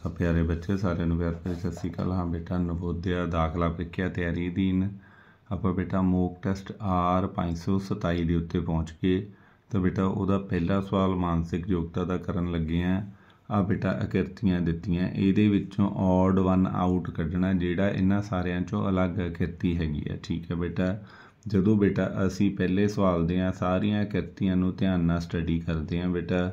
ਤਾਂ ਪਿਆਰੇ ਬੱਚੇ ਸਾਰਿਆਂ ਨੂੰ ਪਿਆਰ ਭਰੀ ਸਤਿ ਸ਼੍ਰੀ ਅਕਾਲ। ਹਾਂ ਬੇਟਾ, ਨਵੋਦਿਆ ਦਾਖਲਾ ਪ੍ਰੀਖਿਆ ਤਿਆਰੀ ਅਧੀਨ ਆਪਾਂ ਬੇਟਾ ਮੋਕ ਟੈਸਟ R 527 ਦੇ ਉੱਤੇ ਪਹੁੰਚ ਗਏ। ਤਾਂ ਬੇਟਾ ਉਹਦਾ ਪਹਿਲਾ ਸਵਾਲ ਮਾਨਸਿਕ ਯੋਗਤਾ ਦਾ ਕਰਨ ਲੱਗੇ ਹਾਂ। ਆ ਬੇਟਾ ਆਕਿਰਤੀਆਂ ਦਿੱਤੀਆਂ, ਇਹਦੇ ਵਿੱਚੋਂ ਔਡ 1 ਆਊਟ ਕੱਢਣਾ ਜਿਹੜਾ ਇਹਨਾਂ ਸਾਰਿਆਂ 'ਚੋਂ ਅਲੱਗ ਆਕਿਰਤੀ ਹੈਗੀ ਆ। ਠੀਕ ਹੈ ਬੇਟਾ, ਜਦੋਂ ਬੇਟਾ ਅਸੀਂ ਪਹਿਲੇ ਸਵਾਲ ਦੀਆਂ ਸਾਰੀਆਂ ਆਕਿਰਤੀਆਂ ਨੂੰ ਧਿਆਨ ਨਾਲ ਸਟੱਡੀ ਕਰਦੇ ਹਾਂ ਬੇਟਾ,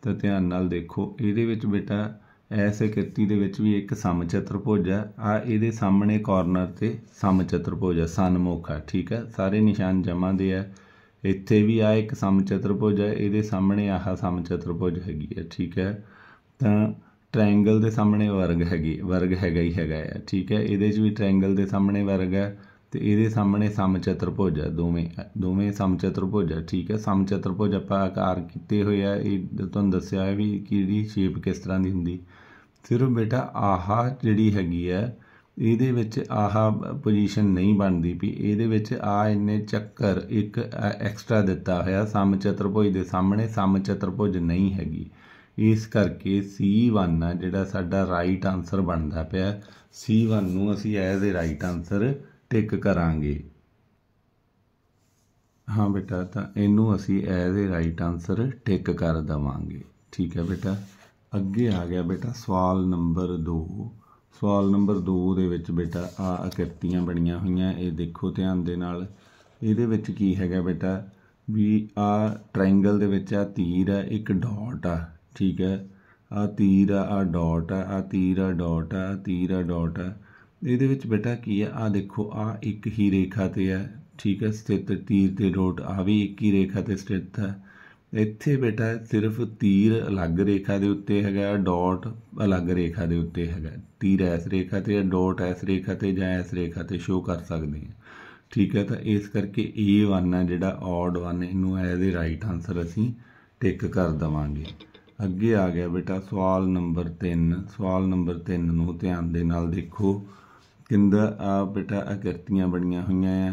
ਤਾਂ ਧਿਆਨ ਨਾਲ ਦੇਖੋ। ਇਹਦੇ ਵਿੱਚ ਬੇਟਾ ਇਸ ਆਕਿਰਤੀ ਦੇ ਵਿੱਚ ਵੀ ਇੱਕ ਸਮਚਤੁਰਭੁਜ ਆ, ਇਹਦੇ ਸਾਹਮਣੇ ਕਾਰਨਰ 'ਤੇ ਸਮਚਤੁਰਭੁਜ ਆ, ਸਨਮੁਖ ਆ। ਠੀਕ ਹੈ, ਸਾਰੇ ਨਿਸ਼ਾਨ ਜਮ੍ਹਾਂ ਦੇ ਆ। ਇੱਥੇ ਵੀ ਆ ਇੱਕ ਸਮਚਤੁਰਭੁਜ ਹੈ, ਇਹਦੇ ਸਾਹਮਣੇ ਆਹ ਸਮਚਤੁਰਭੁਜ ਹੈਗੀ ਹੈ। ਠੀਕ ਹੈ, ਤਾਂ ਟਰਾਇੰਗਲ ਦੇ ਸਾਹਮਣੇ ਵਰਗ ਹੈਗਾ ਹੀ ਹੈਗਾ ਆ। ਠੀਕ ਹੈ, ਇਹਦੇ 'ਚ ਵੀ ਟਰਾਇੰਗਲ ਦੇ ਸਾਹਮਣੇ ਵਰਗ ਹੈ ਅਤੇ ਇਹਦੇ ਸਾਹਮਣੇ ਸਮਚਤੁਰਭੁਜ ਆ, ਦੋਵੇਂ ਸਮਚਤੁਰਭੁਜ ਆ। ਠੀਕ ਹੈ, ਸਮਚਤੁਰਭੁਜ ਆਪਾਂ ਆਕਾਰ ਕੀਤੇ ਹੋਏ ਆ, ਇਹ ਤੁਹਾਨੂੰ ਦੱਸਿਆ ਹੈ ਵੀ ਕਿਹੜੀ ਸ਼ੇਪ ਕਿਸ ਤਰ੍ਹਾਂ ਦੀ ਹੁੰਦੀ। ਸਿਰਫ ਬੇਟਾ ਆਹ ਜਿਹੜੀ ਹੈਗੀ ਆ ਇਹਦੇ ਵਿੱਚ ਆਹ ਪੋਜੀਸ਼ਨ ਨਹੀਂ ਬਣਦੀ ਪਈ, ਇਹਦੇ ਵਿੱਚ ਇੰਨੇ ਚੱਕਰ ਇੱਕ ਐਕਸਟਰਾ ਦਿੱਤਾ ਹੋਇਆ ਸਮਚਤੁਰਭੁਜ ਦੇ ਸਾਹਮਣੇ ਸਮਚਤੁਰਭੁਜ ਨਹੀਂ ਹੈਗੀ। ਇਸ ਕਰਕੇ C1 ਆ ਜਿਹੜਾ ਸਾਡਾ ਰਾਈਟ ਆਨਸਰ ਬਣਦਾ ਪਿਆ। C1 ਨੂੰ ਅਸੀਂ ਐਜ਼ ਏ ਰਾਈਟ ਆਨਸਰ ਟਿਕ ਕਰਾਂਗੇ। ਹਾਂ ਬੇਟਾ, ਤਾਂ ਇਹਨੂੰ ਅਸੀਂ ਐਜ਼ ਏ ਰਾਈਟ ਆਨਸਰ ਟਿਕ ਕਰ ਦੇਵਾਂਗੇ। ਠੀਕ ਹੈ ਬੇਟਾ, ਅੱਗੇ ਆ ਗਿਆ ਬੇਟਾ ਸਵਾਲ ਨੰਬਰ 2। ਸਵਾਲ ਨੰਬਰ 2 ਦੇ ਵਿੱਚ ਬੇਟਾ ਆਕਿਰਤੀਆਂ ਬਣੀਆਂ ਹੋਈਆਂ, ਇਹ ਦੇਖੋ ਧਿਆਨ ਦੇ ਨਾਲ। ਇਹਦੇ ਵਿੱਚ ਕੀ ਹੈਗਾ ਬੇਟਾ ਵੀ ਟਰਾਇੰਗਲ ਦੇ ਵਿੱਚ ਤੀਰ ਆ, ਇੱਕ ਡਾਟ ਆ। ਠੀਕ ਹੈ, ਤੀਰ ਆ, ਡਾਟ ਆ, ਤੀਰ ਆ, ਡਾਟ ਆ, ਤੀਰ ਆ, ਡਾਟ ਆ। ਇਹਦੇ ਵਿੱਚ ਬੇਟਾ ਕੀ ਆ, ਦੇਖੋ ਇੱਕ ਹੀ ਰੇਖਾ 'ਤੇ ਆ। ਠੀਕ ਹੈ, ਸਥਿਤ ਤੀਰ ਤੇ ਡਾਟ ਵੀ ਇੱਕ ਹੀ ਰੇਖਾ 'ਤੇ ਸਥਿਤ ਹੈ। ਇੱਥੇ ਬੇਟਾ ਸਿਰਫ ਤੀਰ ਅਲੱਗ ਰੇਖਾ ਦੇ ਉੱਤੇ ਹੈਗਾ, ਡਾਟ ਅਲੱਗ ਰੇਖਾ ਦੇ ਉੱਤੇ ਹੈਗਾ। ਤੀਰ ਇਸ ਰੇਖਾ 'ਤੇ, ਡਾਟ ਇਸ ਰੇਖਾ 'ਤੇ ਜਾਂ ਇਸ ਰੇਖਾ 'ਤੇ ਸ਼ੋਅ ਕਰ ਸਕਦੇ ਹਾਂ। ਠੀਕ ਹੈ, ਤਾਂ ਇਸ ਕਰਕੇ A1 ਆ ਜਿਹੜਾ ਔਡ 1, ਇਹਨੂੰ ਐਜ਼ ਏ ਰਾਈਟ ਆਨਸਰ ਅਸੀਂ ਟਿਕ ਕਰ ਦੇਵਾਂਗੇ। ਅੱਗੇ ਆ ਗਿਆ ਬੇਟਾ ਸਵਾਲ ਨੰਬਰ 3। ਸਵਾਲ ਨੰਬਰ 3 ਨੂੰ ਧਿਆਨ ਦੇ ਨਾਲ ਦੇਖੋ। ਕਹਿੰਦਾ ਬੇਟਾ ਆਕਿਰਤੀਆਂ ਬਣੀਆਂ ਹੋਈਆਂ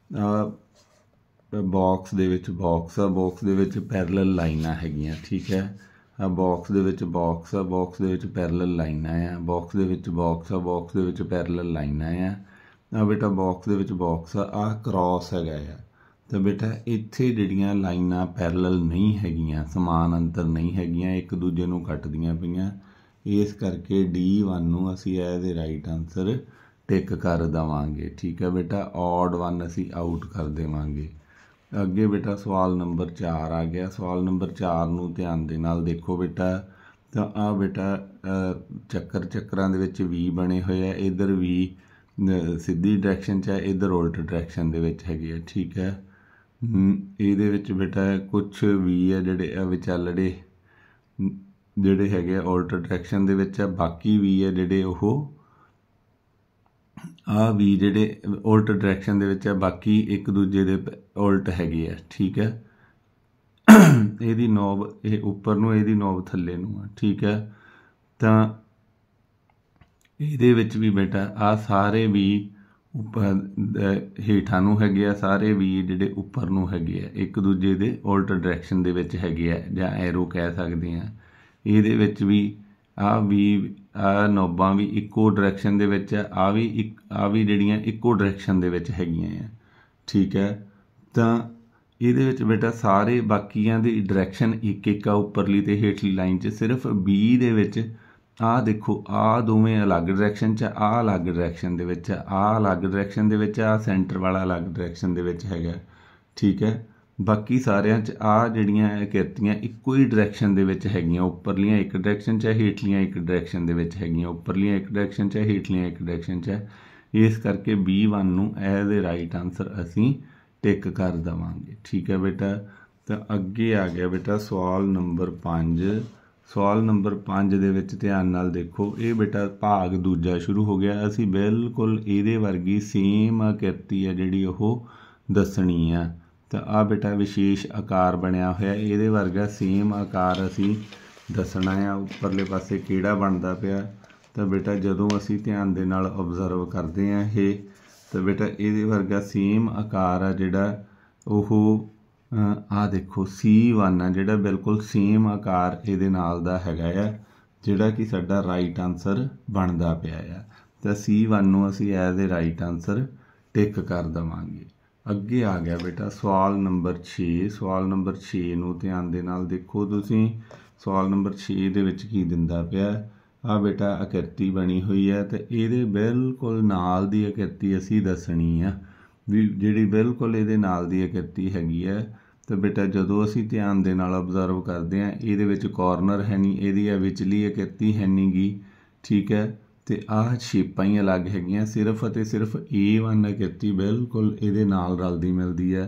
ਆ, ਬਾਕਸ ਦੇ ਵਿੱਚ ਬਾਕਸ ਆ, ਬਾਕਸ ਦੇ ਵਿੱਚ ਪੈਰਲਲ ਲਾਈਨਾਂ ਹੈਗੀਆਂ। ਠੀਕ ਹੈ, ਬਾਕਸ ਦੇ ਵਿੱਚ ਬਾਕਸ ਆ, ਬਾਕਸ ਦੇ ਵਿੱਚ ਪੈਰਲਲ ਲਾਈਨਾਂ ਆ, ਬਾਕਸ ਦੇ ਵਿੱਚ ਬਾਕਸ ਆ, ਬਾਕਸ ਦੇ ਵਿੱਚ ਪੈਰਲਲ ਲਾਈਨਾਂ ਆ। ਬੇਟਾ ਬਾਕਸ ਦੇ ਵਿੱਚ ਬਾਕਸ ਆ, ਕ੍ਰੋਸ ਹੈਗਾ ਆ। ਤਾਂ ਬੇਟਾ ਇੱਥੇ ਜਿਹੜੀਆਂ ਲਾਈਨਾਂ ਪੈਰਲਲ ਨਹੀਂ ਹੈਗੀਆਂ, ਸਮਾਨ ਅੰਤਰ ਨਹੀਂ ਹੈਗੀਆਂ, ਇੱਕ ਦੂਜੇ ਨੂੰ ਕੱਟਦੀਆਂ ਪਈਆਂ। ਇਸ ਕਰਕੇ D1 ਨੂੰ ਅਸੀਂ ਐਜ਼ ਏ ਰਾਈਟ ਆਨਸਰ ਟਿਕ ਕਰ ਦੇਵਾਂਗੇ। ਠੀਕ ਹੈ ਬੇਟਾ, ਔਡ 1 ਅਸੀਂ ਆਊਟ ਕਰ ਦੇਵਾਂਗੇ। ਅੱਗੇ ਬੇਟਾ ਸਵਾਲ ਨੰਬਰ 4 ਆ ਗਿਆ। ਸਵਾਲ ਨੰਬਰ 4 ਨੂੰ ਧਿਆਨ ਦੇ ਨਾਲ ਦੇਖੋ ਬੇਟਾ। ਤਾਂ ਬੇਟਾ ਚੱਕਰਾਂ ਦੇ ਵਿੱਚ V ਬਣੇ ਹੋਏ ਆ, ਇੱਧਰ V ਸਿੱਧੀ ਡਾਇਰੈਕਸ਼ਨ 'ਚ ਹੈ, ਇੱਧਰ ਉਲਟ ਡਾਇਰੈਕਸ਼ਨ ਦੇ ਵਿੱਚ ਹੈਗੇ ਆ। ਠੀਕ ਹੈ, ਇਹਦੇ ਵਿੱਚ ਬੇਟਾ ਕੁਛ V ਆ ਜਿਹੜੇ ਵਿਚਾਲੜੇ ਜਿਹੜੇ ਹੈਗੇ ਆ ਉਲਟ ਡਾਇਰੈਕਸ਼ਨ ਦੇ ਵਿੱਚ ਆ, ਬਾਕੀ V ਆ ਜਿਹੜੇ ਉਹ V ਜਿਹੜੇ ਉਲਟ ਡਾਇਰੈਕਸ਼ਨ ਦੇ ਵਿੱਚ ਆ, ਬਾਕੀ ਇੱਕ ਦੂਜੇ ਦੇ ਉਲਟ ਹੈਗੇ ਆ। ਠੀਕ ਹੈ, ਇਹਦੀ ਨੋਬ ਇਹ ਉੱਪਰ ਨੂੰ, ਇਹਦੀ ਨੋਬ ਥੱਲੇ ਨੂੰ ਆ। ਠੀਕ ਹੈ, ਤਾਂ ਇਹਦੇ ਵਿੱਚ ਵੀ ਬੇਟਾ ਸਾਰੇ V ਉੱਪਰ ਹੇਠਾਂ ਨੂੰ ਹੈਗੇ ਆ, ਸਾਰੇ V ਜਿਹੜੇ ਉੱਪਰ ਨੂੰ ਹੈਗੇ ਆ, ਇੱਕ ਦੂਜੇ ਦੇ ਉਲਟ ਡਾਇਰੈਕਸ਼ਨ ਦੇ ਵਿੱਚ ਹੈਗੇ ਆ, ਜਾਂ ਐਰੋ ਕਹਿ ਸਕਦੇ ਹਾਂ। ਇਹਦੇ ਵਿੱਚ ਵੀ ਨੋਬਾਂ ਵੀ ਇੱਕੋ ਡਾਇਰੈਕਸ਼ਨ ਦੇ ਵਿੱਚ ਆ, ਵੀ ਜਿਹੜੀਆਂ ਇੱਕੋ ਡਾਇਰੈਕਸ਼ਨ ਦੇ ਵਿੱਚ ਹੈਗੀਆਂ ਆ। ਠੀਕ ਹੈ, ਤਾਂ ਇਹਦੇ ਵਿੱਚ ਬੇਟਾ ਸਾਰੇ ਬਾਕੀਆਂ ਦੀ ਡਾਇਰੈਕਸ਼ਨ ਇੱਕ ਆ, ਉੱਪਰਲੀ ਅਤੇ ਹੇਠਲੀ ਲਾਈਨ 'ਚ। ਸਿਰਫ B ਦੇ ਵਿੱਚ ਦੇਖੋ ਦੋਵੇਂ ਅਲੱਗ ਡਾਇਰੈਕਸ਼ਨ 'ਚ, ਅਲੱਗ ਡਾਇਰੈਕਸ਼ਨ ਦੇ ਵਿੱਚ, ਅਲੱਗ ਡਾਇਰੈਕਸ਼ਨ ਦੇ ਵਿੱਚ, ਸੈਂਟਰ ਵਾਲਾ ਅਲੱਗ ਡਾਇਰੈਕਸ਼ਨ ਦੇ ਵਿੱਚ ਹੈਗਾ। ਠੀਕ ਹੈ, ਬਾਕੀ ਸਾਰਿਆਂ 'ਚ ਜਿਹੜੀਆਂ ਆਕਿਰਤੀਆਂ ਇੱਕੋ ਹੀ ਡਾਇਰੈਕਸ਼ਨ ਦੇ ਵਿੱਚ ਹੈਗੀਆਂ, ਉੱਪਰਲੀਆਂ ਇੱਕ ਡਾਇਰੈਕਸ਼ਨ 'ਚ, ਹੇਠਲੀਆਂ ਇੱਕ ਡਾਇਰੈਕਸ਼ਨ ਦੇ ਵਿੱਚ ਹੈਗੀਆਂ, ਉੱਪਰਲੀਆਂ ਇੱਕ ਡਾਇਰੈਕਸ਼ਨ 'ਚ, ਹੇਠਲੀਆਂ ਇੱਕ ਡਾਇਰੈਕਸ਼ਨ 'ਚ। ਇਸ ਕਰਕੇ B1 ਨੂੰ ਐਜ਼ ਏ ਰਾਈਟ ਆਨਸਰ ਅਸੀਂ ਟਿਕ ਕਰ ਦੇਵਾਂਗੇ। ਠੀਕ ਹੈ ਬੇਟਾ, ਤਾਂ ਅੱਗੇ ਆ ਗਿਆ ਬੇਟਾ ਸਵਾਲ ਨੰਬਰ 5। ਸਵਾਲ ਨੰਬਰ 5 ਦੇ ਵਿੱਚ ਧਿਆਨ ਨਾਲ ਦੇਖੋ। ਇਹ ਬੇਟਾ ਭਾਗ ਦੂਜਾ ਸ਼ੁਰੂ ਹੋ ਗਿਆ। ਅਸੀਂ ਬਿਲਕੁਲ ਇਹਦੇ ਵਰਗੀ ਸੇਮ ਆਕਿਰਤੀ ਹੈ ਜਿਹੜੀ ਉਹ ਦੱਸਣੀ ਆ। ਤਾਂ ਬੇਟਾ ਵਿਸ਼ੇਸ਼ ਆਕਾਰ ਬਣਿਆ ਹੋਇਆ, ਇਹਦੇ ਵਰਗਾ ਸੇਮ ਆਕਾਰ ਅਸੀਂ ਦੱਸਣਾ ਆ। ਉੱਪਰਲੇ ਪਾਸੇ ਕਿਹੜਾ ਬਣਦਾ ਪਿਆ, ਤਾਂ ਬੇਟਾ ਜਦੋਂ ਅਸੀਂ ਧਿਆਨ ਦੇ ਨਾਲ ਓਬਜ਼ਰਵ ਕਰਦੇ ਹਾਂ ਇਹ, ਤਾਂ ਬੇਟਾ ਇਹਦੇ ਵਰਗਾ ਸੇਮ ਆਕਾਰ ਆ ਜਿਹੜਾ ਉਹ ਦੇਖੋ C1 ਆ ਜਿਹੜਾ ਬਿਲਕੁਲ ਸੇਮ ਆਕਾਰ ਇਹਦੇ ਨਾਲ ਦਾ ਹੈਗਾ ਆ। ਜਿਹੜਾ ਕਿ ਸਾਡਾ ਰਾਈਟ ਆਨਸਰ ਬਣਦਾ ਪਿਆ ਆ। ਤਾਂ C1 ਨੂੰ ਅਸੀਂ ਐਜ਼ ਏ ਰਾਈਟ ਆਨਸਰ ਟਿਕ ਕਰ ਦੇਵਾਂਗੇ। ਅੱਗੇ ਆ ਗਿਆ ਬੇਟਾ ਸਵਾਲ ਨੰਬਰ 6। ਸਵਾਲ ਨੰਬਰ 6 ਨੂੰ ਧਿਆਨ ਦੇ ਨਾਲ ਦੇਖੋ ਤੁਸੀਂ। ਸਵਾਲ ਨੰਬਰ 6 ਦੇ ਵਿੱਚ ਕੀ ਦਿੰਦਾ ਪਿਆ, ਆ ਬੇਟਾ ਆਕ੍ਰਿਤੀ ਬਣੀ ਹੋਈ ਹੈ ਤੇ ਇਹਦੇ ਬਿਲਕੁਲ ਨਾਲ ਦੀ ਆਕ੍ਰਿਤੀ ਅਸੀਂ ਦੱਸਣੀ ਆ ਵੀ ਜਿਹੜੀ ਬਿਲਕੁਲ ਇਹਦੇ ਨਾਲ ਦੀ ਆਕ੍ਰਿਤੀ ਹੈਗੀ ਹੈ। ਤਾਂ ਬੇਟਾ ਜਦੋਂ ਅਸੀਂ ਧਿਆਨ ਦੇ ਨਾਲ ਅਬਜ਼ਰਵ ਕਰਦੇ ਹਾਂ ਇਹਦੇ ਵਿੱਚ ਕਾਰਨਰ ਹੈ ਨਹੀਂ, ਇਹਦੀ ਆ ਵਿਚਲੀ ਆਕ੍ਰਿਤੀ ਹੈ ਨਹੀਂ ਗੀ, ਠੀਕ ਹੈ। ਤੇ ਆਹ ਸ਼ੇਪਾਂ ਹੀ ਅਲੱਗ ਹੈਗੀਆਂ, ਸਿਰਫ ਅਤੇ ਸਿਰਫ A1 ਆਕ੍ਰਿਤੀ ਬਿਲਕੁਲ ਇਹਦੇ ਨਾਲ ਰਲਦੀ ਮਿਲਦੀ ਹੈ।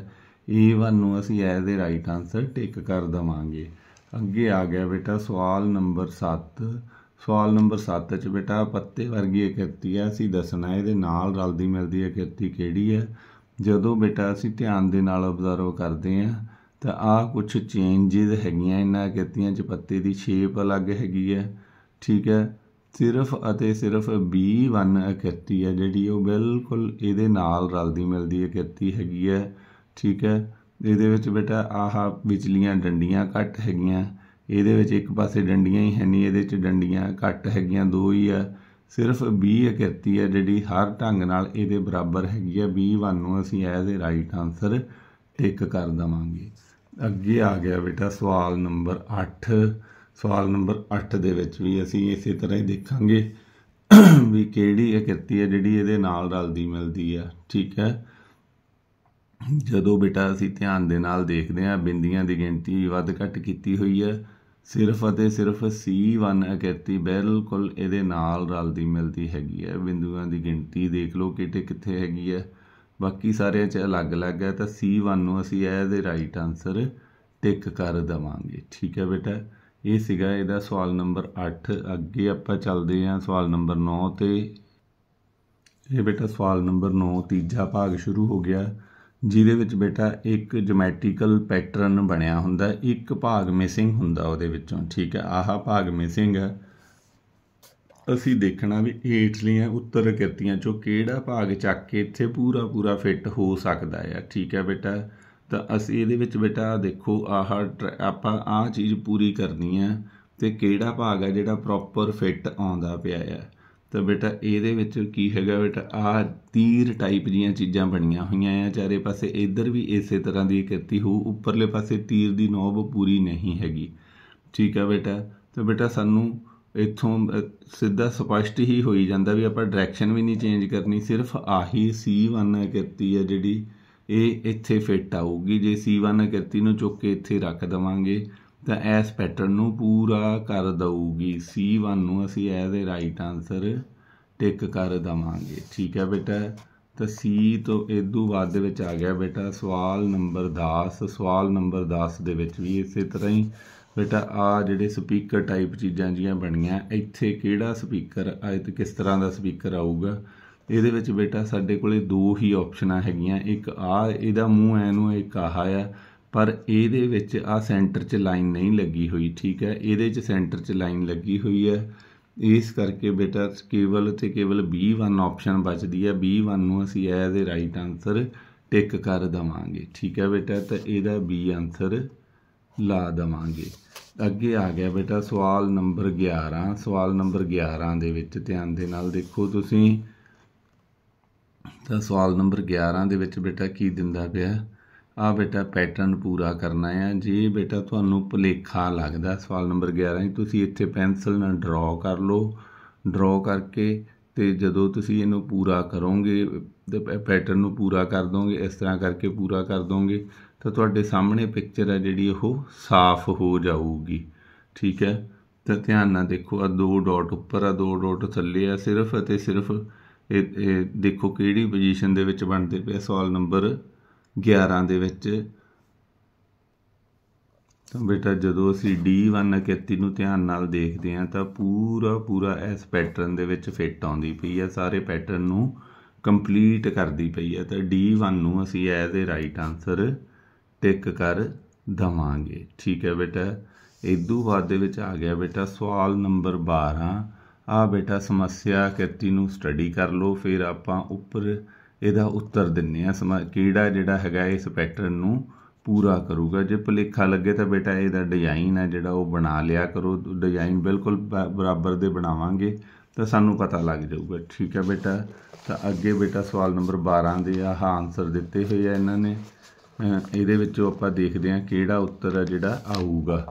A1 ਨੂੰ ਅਸੀਂ ਐਜ਼ ਏ ਰਾਈਟ ਆਨਸਰ ਟਿਕ ਕਰ ਦੇਵਾਂਗੇ। ਅੱਗੇ ਆ ਗਿਆ ਬੇਟਾ ਸਵਾਲ ਨੰਬਰ 7। ਸਵਾਲ ਨੰਬਰ 7 'ਚ ਬੇਟਾ ਪੱਤੇ ਵਰਗੀ ਆਕ੍ਰਿਤੀ ਹੈ, ਅਸੀਂ ਦੱਸਣਾ ਇਹਦੇ ਨਾਲ ਰਲਦੀ ਮਿਲਦੀ ਆਕ੍ਰਿਤੀ ਕਿਹੜੀ ਹੈ। ਜਦੋਂ ਬੇਟਾ ਅਸੀਂ ਧਿਆਨ ਦੇ ਨਾਲ ਅਬਜ਼ਰਵ ਕਰਦੇ ਹਾਂ ਤਾਂ ਆਹ ਕੁਛ ਚੇਂਜਿਸ ਹੈਗੀਆਂ ਇਹਨਾਂ ਆਕ੍ਰਿਤੀਆਂ 'ਚ। ਪੱਤੇ ਦੀ ਸ਼ੇਪ ਅਲੱਗ ਹੈਗੀ ਹੈ, ਠੀਕ ਹੈ। ਸਿਰਫ ਅਤੇ ਸਿਰਫ B1 ਆਕ੍ਰਿਤੀ ਹੈ ਜਿਹੜੀ ਉਹ ਬਿਲਕੁਲ ਇਹਦੇ ਨਾਲ ਰਲਦੀ ਮਿਲਦੀ ਆਕ੍ਰਿਤੀ ਹੈਗੀ ਹੈ, ਠੀਕ ਹੈ। ਇਹਦੇ ਵਿੱਚ ਬੇਟਾ ਆਹ ਵਿਚਲੀਆਂ ਡੰਡੀਆਂ ਘੱਟ ਹੈਗੀਆਂ, ਇਹਦੇ ਵਿੱਚ ਇੱਕ ਪਾਸੇ ਡੰਡੀਆਂ ਹੀ ਹੈ ਨਹੀਂ, ਇਹਦੇ 'ਚ ਡੰਡੀਆਂ ਘੱਟ ਹੈਗੀਆਂ, 2 ਹੀ ਆ। ਸਿਰਫ B ਆਕ੍ਰਿਤੀ ਹੈ ਜਿਹੜੀ ਹਰ ਢੰਗ ਨਾਲ ਇਹਦੇ ਬਰਾਬਰ ਹੈਗੀ ਹੈ। B1 ਨੂੰ ਅਸੀਂ ਐਜ਼ ਏ ਰਾਈਟ ਆਨਸਰ ਟਿਕ ਕਰ ਦੇਵਾਂਗੇ। ਅੱਗੇ ਆ ਗਿਆ ਬੇਟਾ ਸਵਾਲ ਨੰਬਰ 8। ਸਵਾਲ ਨੰਬਰ 8 ਦੇ ਵਿੱਚ ਵੀ ਅਸੀਂ ਇਸੇ ਤਰ੍ਹਾਂ ਹੀ ਦੇਖਾਂਗੇ ਵੀ ਕਿਹੜੀ ਆਕ੍ਰਿਤੀ ਹੈ ਜਿਹੜੀ ਇਹਦੇ ਨਾਲ ਰਲਦੀ ਮਿਲਦੀ ਆ, ਠੀਕ ਹੈ। ਜਦੋਂ ਬੇਟਾ ਅਸੀਂ ਧਿਆਨ ਦੇ ਨਾਲ ਦੇਖਦੇ ਹਾਂ ਬਿੰਦੀਆਂ ਦੀ ਗਿਣਤੀ ਵੱਧ ਘੱਟ ਕੀਤੀ ਹੋਈ ਹੈ, ਸਿਰਫ ਅਤੇ ਸਿਰਫ C1 ਆਕ੍ਰਿਤੀ ਬਿਲਕੁਲ ਇਹਦੇ ਨਾਲ ਰਲਦੀ ਮਿਲਦੀ ਹੈਗੀ ਹੈ। ਬਿੰਦੂਆਂ ਦੀ ਗਿਣਤੀ ਦੇਖ ਲਓ ਕਿਤੇ ਕਿੱਥੇ ਹੈਗੀ ਹੈ, ਬਾਕੀ ਸਾਰਿਆਂ 'ਚ ਅਲੱਗ ਅਲੱਗ ਹੈ। ਤਾਂ C1 ਨੂੰ ਅਸੀਂ ਐਜ਼ ਏ ਰਾਈਟ ਆਨਸਰ ਟਿਕ ਕਰ ਦੇਵਾਂਗੇ, ਠੀਕ ਹੈ ਬੇਟਾ। ਇਹ ਸੀਗਾ ਇਹਦਾ ਸਵਾਲ ਨੰਬਰ 8। ਅੱਗੇ ਆਪਾਂ ਚੱਲਦੇ ਹਾਂ ਸਵਾਲ ਨੰਬਰ 9 'ਤੇ। ਇਹ ਬੇਟਾ ਸਵਾਲ ਨੰਬਰ 9 ਤੀਜਾ ਭਾਗ ਸ਼ੁਰੂ ਹੋ ਗਿਆ, ਜਿਹਦੇ ਵਿੱਚ ਬੇਟਾ ਇੱਕ ਜਮੈਟ੍ਰੀਕਲ ਪੈਟਰਨ ਬਣਿਆ ਹੁੰਦਾ, ਇੱਕ ਭਾਗ ਮਿਸਿੰਗ ਹੁੰਦਾ ਉਹਦੇ ਵਿੱਚੋਂ, ਠੀਕ ਹੈ। ਆਹ ਭਾਗ ਮਿਸਿੰਗ ਹੈ। ਅਸੀਂ ਦੇਖਣਾ ਵੀ ਹੇਠਲੀਆਂ ਉੱਤਰ ਆਕ੍ਰਿਤੀਆਂ 'ਚੋਂ ਕਿਹੜਾ ਭਾਗ ਚੱਕ ਕੇ ਇੱਥੇ ਪੂਰਾ ਪੂਰਾ ਫਿੱਟ ਹੋ ਸਕਦਾ ਆ, ਠੀਕ ਹੈ ਬੇਟਾ। ਤਾਂ ਅਸੀਂ ਇਹਦੇ ਵਿੱਚ ਬੇਟਾ ਦੇਖੋ ਆਪਾਂ ਆਹ ਚੀਜ਼ ਪੂਰੀ ਕਰਨੀ ਹੈ ਅਤੇ ਕਿਹੜਾ ਭਾਗ ਹੈ ਜਿਹੜਾ ਪ੍ਰੋਪਰ ਫਿੱਟ ਆਉਂਦਾ ਪਿਆ ਆ। ਤਾਂ ਬੇਟਾ ਇਹਦੇ ਵਿੱਚ ਕੀ ਹੈਗਾ ਬੇਟਾ, ਆਹ ਤੀਰ ਟਾਈਪ ਦੀਆਂ ਚੀਜ਼ਾਂ ਬਣੀਆਂ ਹੋਈਆਂ ਆ ਚਾਰੇ ਪਾਸੇ। ਇੱਧਰ ਵੀ ਇਸੇ ਤਰ੍ਹਾਂ ਦੀ ਆਕ੍ਰਿਤੀ ਹੋਊ, ਉੱਪਰਲੇ ਪਾਸੇ ਤੀਰ ਦੀ ਨੋਬ ਪੂਰੀ ਨਹੀਂ ਹੈਗੀ, ਠੀਕ ਹੈ ਬੇਟਾ। ਤਾਂ ਬੇਟਾ ਸਾਨੂੰ ਇੱਥੋਂ ਸਿੱਧਾ ਸਪਸ਼ਟ ਹੀ ਹੋਈ ਜਾਂਦਾ ਵੀ ਆਪਾਂ ਡਾਇਰੈਕਸ਼ਨ ਵੀ ਨਹੀਂ ਚੇਂਜ ਕਰਨੀ, ਸਿਰਫ ਆਹੀ C1 ਆਕ੍ਰਿਤੀ ਹੈ ਜਿਹੜੀ ਇਹ ਇੱਥੇ ਫਿੱਟ ਆਊਗੀ। ਜੇ C1 ਆਕ੍ਰਿਤੀ ਨੂੰ ਚੁੱਕ ਕੇ ਇੱਥੇ ਰੱਖ ਦੇਵਾਂਗੇ ਤਾਂ ਇਸ ਪੈਟਰਨ ਨੂੰ ਪੂਰਾ ਕਰ ਦਊਗੀ। C1 ਨੂੰ ਅਸੀਂ ਐਜ਼ ਏ ਰਾਈਟ ਆਨਸਰ ਟਿਕ ਕਰ ਦੇਵਾਂਗੇ, ਠੀਕ ਹੈ ਬੇਟਾ। ਤਾਂ C ਤੋਂ ਇਦੋਂ ਬਾਅਦ ਦੇ ਵਿੱਚ ਆ ਗਿਆ ਬੇਟਾ ਸਵਾਲ ਨੰਬਰ 10। ਸਵਾਲ ਨੰਬਰ 10 ਦੇ ਵਿੱਚ ਵੀ ਇਸੇ ਤਰ੍ਹਾਂ ਹੀ ਬੇਟਾ ਆ ਜਿਹੜੇ ਸਪੀਕਰ ਟਾਈਪ ਚੀਜ਼ਾਂ ਜੀਆਂ ਬਣੀਆਂ, ਇੱਥੇ ਕਿਹੜਾ ਸਪੀਕਰ ਤੇ ਕਿਸ ਤਰ੍ਹਾਂ ਦਾ ਸਪੀਕਰ ਆਊਗਾ। ਇਹਦੇ ਵਿੱਚ ਬੇਟਾ ਸਾਡੇ ਕੋਲ 2 ਹੀ ਆਪਸ਼ਨਾਂ ਹੈਗੀਆਂ, ਇੱਕ ਆ ਇਹਦਾ ਮੂੰਹ ਐ ਨੂੰ, ਇੱਕ ਆਹ ਆ। ਪਰ ਇਹਦੇ ਵਿੱਚ ਆਹ ਸੈਂਟਰ 'ਚ ਲਾਈਨ ਨਹੀਂ ਲੱਗੀ ਹੋਈ, ਠੀਕ ਹੈ। ਇਹਦੇ 'ਚ ਸੈਂਟਰ 'ਚ ਲਾਈਨ ਲੱਗੀ ਹੋਈ ਹੈ, ਇਸ ਕਰਕੇ ਬੇਟਾ ਕੇਵਲ ਅਤੇ ਕੇਵਲ B1 ਆਪਸ਼ਨ ਬਚਦੀ ਹੈ। B1 ਨੂੰ ਅਸੀਂ ਐਜ਼ ਏ ਰਾਈਟ ਆਨਸਰ ਟਿਕ ਕਰ ਦੇਵਾਂਗੇ, ਠੀਕ ਹੈ ਬੇਟਾ। ਤਾਂ ਇਹਦਾ B ਆਨਸਰ ਲਾ ਦੇਵਾਂਗੇ। ਅੱਗੇ ਆ ਗਿਆ ਬੇਟਾ ਸਵਾਲ ਨੰਬਰ 11। ਸਵਾਲ ਨੰਬਰ 11 ਦੇ ਵਿੱਚ ਧਿਆਨ ਦੇ ਨਾਲ ਦੇਖੋ ਤੁਸੀਂ। ਤਾਂ ਸਵਾਲ ਨੰਬਰ 11 ਦੇ ਵਿੱਚ ਬੇਟਾ ਕੀ ਦਿੰਦਾ ਪਿਆ, ਆ ਬੇਟਾ ਪੈਟਰਨ ਪੂਰਾ ਕਰਨਾ ਆ। ਜੇ ਬੇਟਾ ਤੁਹਾਨੂੰ ਭੁਲੇਖਾ ਲੱਗਦਾ ਸਵਾਲ ਨੰਬਰ 11 ਤੁਸੀਂ ਇੱਥੇ ਪੈਨਸਲ ਨਾਲ ਡਰਾਅ ਕਰ ਲਓ। ਡਰਾਅ ਕਰਕੇ ਅਤੇ ਜਦੋਂ ਤੁਸੀਂ ਇਹਨੂੰ ਪੂਰਾ ਕਰੋਗੇ ਪੈਟਰਨ ਨੂੰ ਪੂਰਾ ਕਰ ਦੋਗੇ, ਇਸ ਤਰ੍ਹਾਂ ਕਰਕੇ ਪੂਰਾ ਕਰ ਦੋਗੇ ਤਾਂ ਤੁਹਾਡੇ ਸਾਹਮਣੇ ਪਿਕਚਰ ਹੈ ਜਿਹੜੀ ਉਹ ਸਾਫ਼ ਹੋ ਜਾਊਗੀ, ਠੀਕ ਹੈ। ਤਾਂ ਧਿਆਨ ਨਾਲ ਦੇਖੋ, ਆ 2 ਡਾਟ ਉੱਪਰ ਆ, 2 ਡਾਟ ਥੱਲੇ ਆ। ਸਿਰਫ ਅਤੇ ਸਿਰਫ ਇਹ ਦੇਖੋ ਕਿਹੜੀ ਪੋਜੀਸ਼ਨ ਦੇ ਵਿੱਚ ਬਣਦੇ ਪਏ ਸਵਾਲ ਨੰਬਰ 11 ਦੇ ਵਿੱਚ। ਤਾਂ ਬੇਟਾ ਜਦੋਂ ਅਸੀਂ D1 ਆਕ੍ਰਿਤੀ ਨੂੰ ਧਿਆਨ ਨਾਲ ਦੇਖਦੇ ਹਾਂ ਤਾਂ ਪੂਰਾ ਇਸ ਪੈਟਰਨ ਦੇ ਵਿੱਚ ਫਿੱਟ ਆਉਂਦੀ ਪਈ ਹੈ, ਸਾਰੇ ਪੈਟਰਨ ਨੂੰ ਕੰਪਲੀਟ ਕਰਦੀ ਪਈ ਹੈ। ਤਾਂ D1 ਨੂੰ ਅਸੀਂ ਐਜ਼ ਏ ਰਾਈਟ ਆਨਸਰ ਟਿਕ ਕਰ ਦੇਵਾਂਗੇ, ਠੀਕ ਹੈ ਬੇਟਾ। ਇਦੋਂ ਬਾਅਦ ਦੇ ਵਿੱਚ ਆ ਗਿਆ ਬੇਟਾ ਸਵਾਲ ਨੰਬਰ 12। ਆ ਬੇਟਾ ਸਮੱਸਿਆ ਆਕ੍ਰਿਤੀ ਨੂੰ ਸਟੱਡੀ ਕਰ ਲਓ, ਫਿਰ ਆਪਾਂ ਉੱਪਰ ਇਹਦਾ ਉੱਤਰ ਦਿੰਦੇ ਹਾਂ। ਕਿਹੜਾ ਜਿਹੜਾ ਹੈਗਾ ਇਸ ਪੈਟਰਨ ਨੂੰ पूरा करूगा। जे भुलेखा लगे तो बेटा ਇਹਦਾ डिजाइन है ਜਿਹੜਾ ਉਹ बना लिया करो, डिजाइन बिल्कुल बराबर ਦੇ ਬਣਾਵਾਂਗੇ ਤਾਂ ਸਾਨੂੰ पता लग जाऊगा। ठीक है बेटा, तो अगे बेटा सवाल नंबर 12 ਦੇ ਆਹ आंसर ਦਿੱਤੇ ਹੋਏ ਆ ਇਹਨਾਂ ਨੇ। ਇਹਦੇ ਵਿੱਚੋਂ ਆਪਾਂ ਦੇਖਦੇ ਹਾਂ ਕਿਹੜਾ ਉੱਤਰ ਆ ਜਿਹੜਾ ਆਊਗਾ।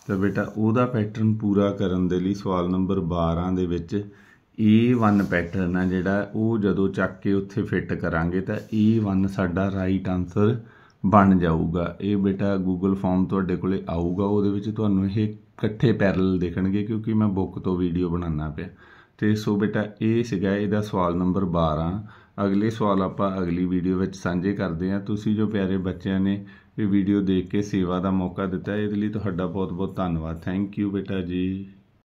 ਤਾਂ ਬੇਟਾ ਉਹਦਾ ਪੈਟਰਨ ਪੂਰਾ ਕਰਨ ਦੇ ਲਈ ਸਵਾਲ ਨੰਬਰ 12 ਦੇ ਵਿੱਚ A1 ਪੈਟਰਨ ਆ ਜਿਹੜਾ ਉਹ ਜਦੋਂ ਚੱਕ ਕੇ ਉੱਥੇ ਫਿੱਟ ਕਰਾਂਗੇ ਤਾਂ A1 ਸਾਡਾ ਰਾਈਟ ਆਨਸਰ बन जाऊगा। ये बेटा गूगल फॉर्म तुहाडे कोले आऊगा, उहदे विच तुहानूं ये इकट्ठे पैरल दिखणगे क्योंकि मैं बुक तो वीडियो बनाना पिया। तो सो बेटा ये सीगा इहदा सवाल नंबर 12। अगले सवाल आपां अगली वीडियो विच सांझे करदे हां। तुसीं जो प्यारे बच्चों ने ये वीडियो देख के सेवा का मौका दिता, इहदे लई तुहाडा बहुत बहुत धन्नवाद। थैंक यू बेटा जी।